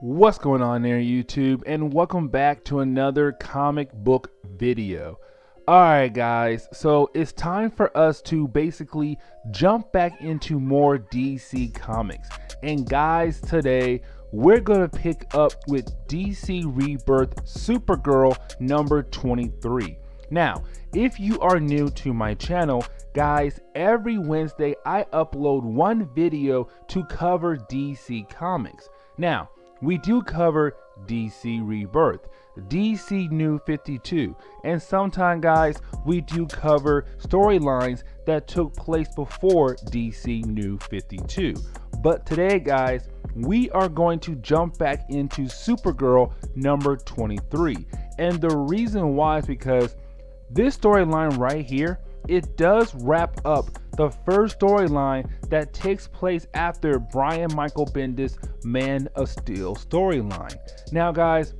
What's going on there, YouTube, and welcome back to another comic book video. Alright guys, so it's time for us to basically jump back into more DC Comics. And guys, today we're going to pick up with DC Rebirth Supergirl number 23. Now, if you are new to my channel, guys, every Wednesday I upload one video to cover DC Comics. Now, we do cover DC Rebirth, DC New 52, and sometimes, guys, we do cover storylines that took place before DC New 52. But today, guys, we are going to jump back into Supergirl number 23. And the reason why is because this storyline right here, it does wrap up the first storyline that takes place after Brian Michael Bendis' Man of Steel storyline. Now guys,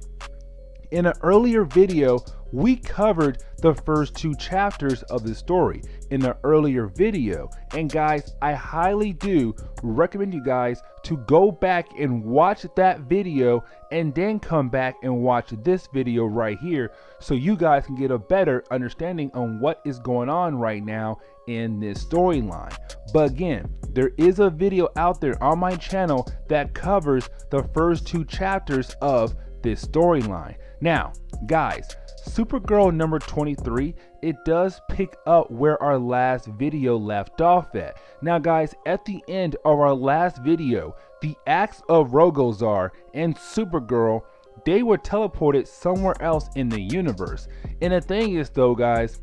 in an earlier video, we covered the first two chapters of the story in the earlier video. And guys, I highly do recommend you guys to go back and watch that video and then come back and watch this video right here so you guys can get a better understanding on what is going on right now in this storyline. But again, there is a video out there on my channel that covers the first two chapters of this storyline. Now, guys, Supergirl number 23, it does pick up where our last video left off at. Now guys, at the end of our last video, the acts of Rogozar and Supergirl, they were teleported somewhere else in the universe. And the thing is though, guys,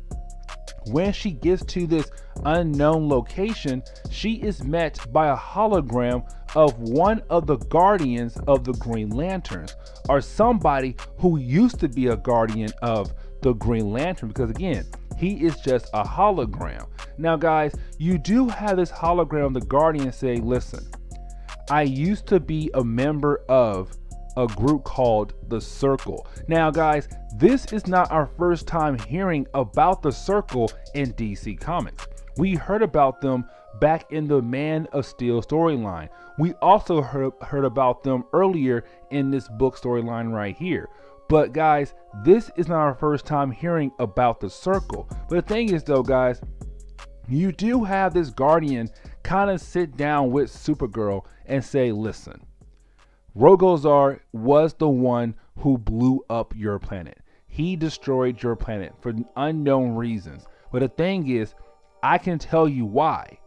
when she gets to this unknown location, she is met by a hologram of one of the guardians of the Green Lanterns, or somebody who used to be a guardian of the Green Lantern, because again, he is just a hologram. Now guys, you do have this hologram of the guardian say, listen, I used to be a member of a group called the Circle. Now guys, this is not our first time hearing about the Circle in DC Comics. We heard about them back in the Man of Steel storyline. We also heard about them earlier in this book storyline right here. But guys, this is not our first time hearing about the Circle. But the thing is though, guys, you do have this guardian kind of sit down with Supergirl and say, listen, Rogozar was the one who blew up your planet. He destroyed your planet for unknown reasons. But the thing is, I can tell you why,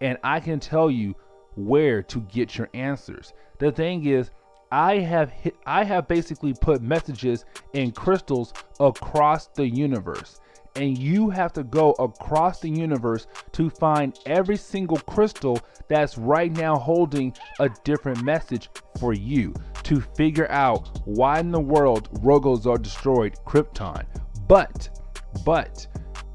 and I can tell you where to get your answers. The thing is, I have basically put messages in crystals across the universe, and you have to go across the universe to find every single crystal that's right now holding a different message for you to figure out why in the world Rogozar destroyed Krypton. But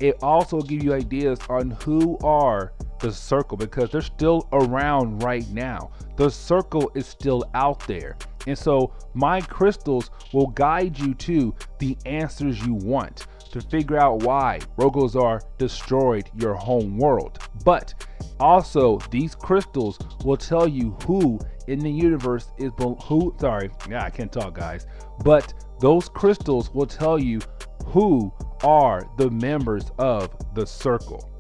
it also gives you ideas on who are the Circle, because they're still around right now. The Circle is still out there, and so my crystals will guide you to the answers you want to figure out why Rogozar destroyed your home world. But also, these crystals will tell you who in the universe is I can't talk, guys. But those crystals will tell you who are the members of the Circle.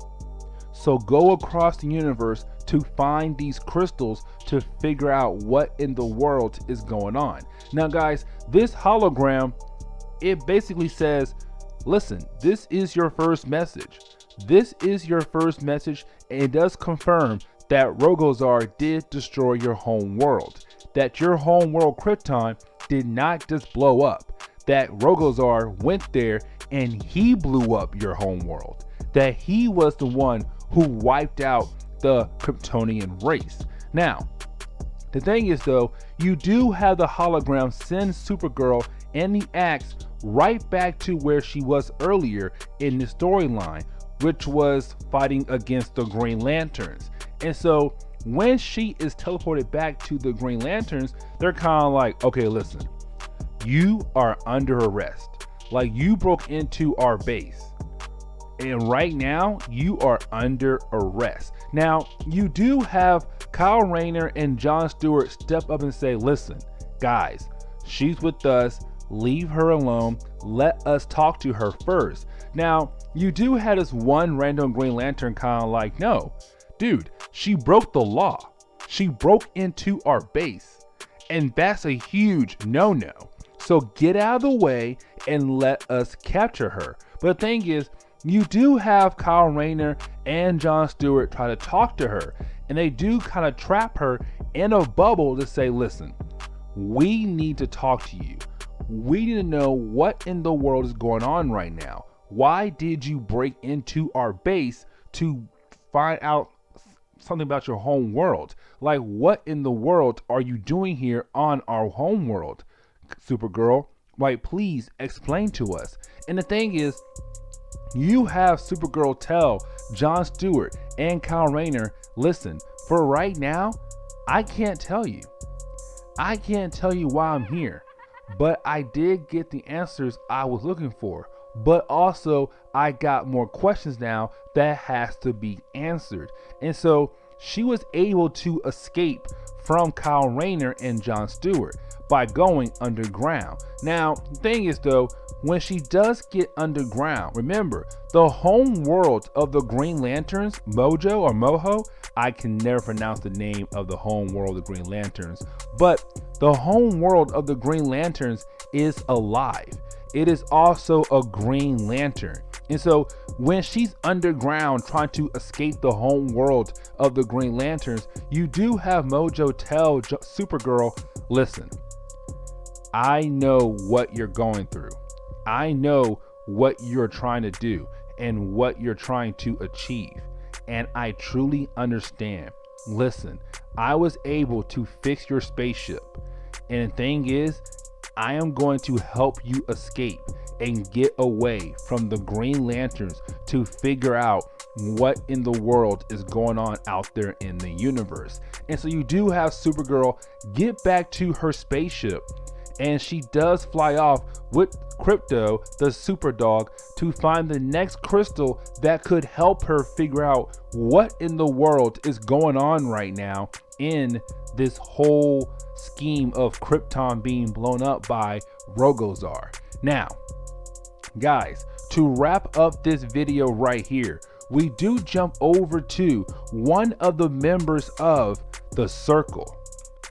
So go across the universe to find these crystals to figure out what in the world is going on. Now guys, this hologram, it basically says, listen, this is your first message. This is your first message, and it does confirm that Rogozar did destroy your home world. That your home world Krypton did not just blow up. That Rogozar went there and he blew up your home world. That he was the one who wiped out the Kryptonian race. Now, the thing is though, you do have the hologram send Supergirl and the axe right back to where she was earlier in the storyline, which was fighting against the Green Lanterns. And so when she is teleported back to the Green Lanterns, they're kind of like, okay, listen, you are under arrest. Like, you broke into our base, and right now you are under arrest. Now, you do have Kyle Rayner and John Stewart step up and say, listen, guys, she's with us. Leave her alone. Let us talk to her first. Now, you do have this one random Green Lantern kind of like, no, dude, she broke the law. She broke into our base. And that's a huge no-no. So get out of the way and let us capture her. But the thing is, you do have Kyle Rayner and John Stewart try to talk to her. And they do kind of trap her in a bubble to say, listen, we need to talk to you. We need to know what in the world is going on right now. Why did you break into our base to find out something about your home world? Like, what in the world are you doing here on our home world, Supergirl? Like, please explain to us. And the thing is, you have Supergirl tell John Stewart and Kyle Rayner, listen, for right now, I can't tell you. I can't tell you why I'm here. But I did get the answers I was looking for. But also, I got more questions now that has to be answered. And so she was able to escape from Kyle Rayner and John Stewart by going underground. Now, the thing is though, when she does get underground, remember, the home world of the Green Lanterns, Mojo or Moho, I can never pronounce the name of the home world of the Green Lanterns, but the home world of the Green Lanterns is alive. It is also a Green Lantern. And so when she's underground trying to escape the home world of the Green Lanterns, you do have Mojo tell Supergirl, listen, I know what you're going through. I know what you're trying to do and what you're trying to achieve. And I truly understand. Listen, I was able to fix your spaceship. And the thing is, I am going to help you escape and get away from the Green Lanterns to figure out what in the world is going on out there in the universe. And so you do have Supergirl get back to her spaceship, and she does fly off with Crypto, the super dog, to find the next crystal that could help her figure out what in the world is going on right now in this whole scheme of Krypton being blown up by Rogozar. Now, guys, to wrap up this video right here, we do jump over to one of the members of the Circle.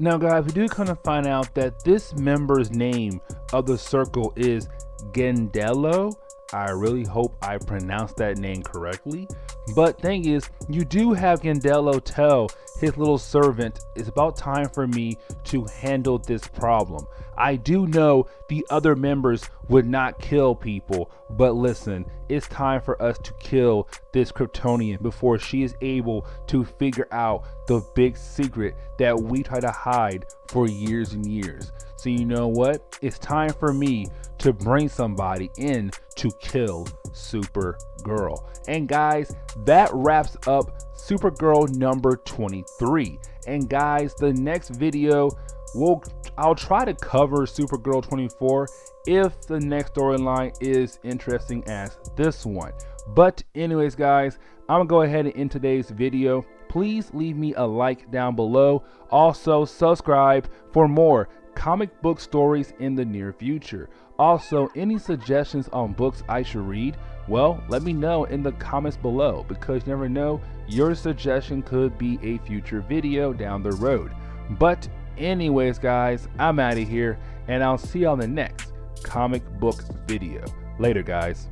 Now guys, we do kind of find out that this member's name of the Circle is Gendello. I really hope I pronounced that name correctly. But thing is, you do have Gendello tell his little servant, it's about time for me to handle this problem. I do know the other members would not kill people, but listen, it's time for us to kill this Kryptonian before she is able to figure out the big secret that we try to hide for years and years. So you know what? It's time for me to bring somebody in to kill Supergirl. And guys, that wraps up Supergirl number 23. And guys, the next video, I'll try to cover Supergirl 24 if the next storyline is interesting as this one. But anyways guys, I'm gonna go ahead and end today's video. Please leave me a like down below. Also subscribe for more comic book stories in the near future. Also, any suggestions on books I should read, well, let me know in the comments below, because you never know, your suggestion could be a future video down the road. But anyways guys, I'm out of here, and I'll see you on the next comic book video. Later guys.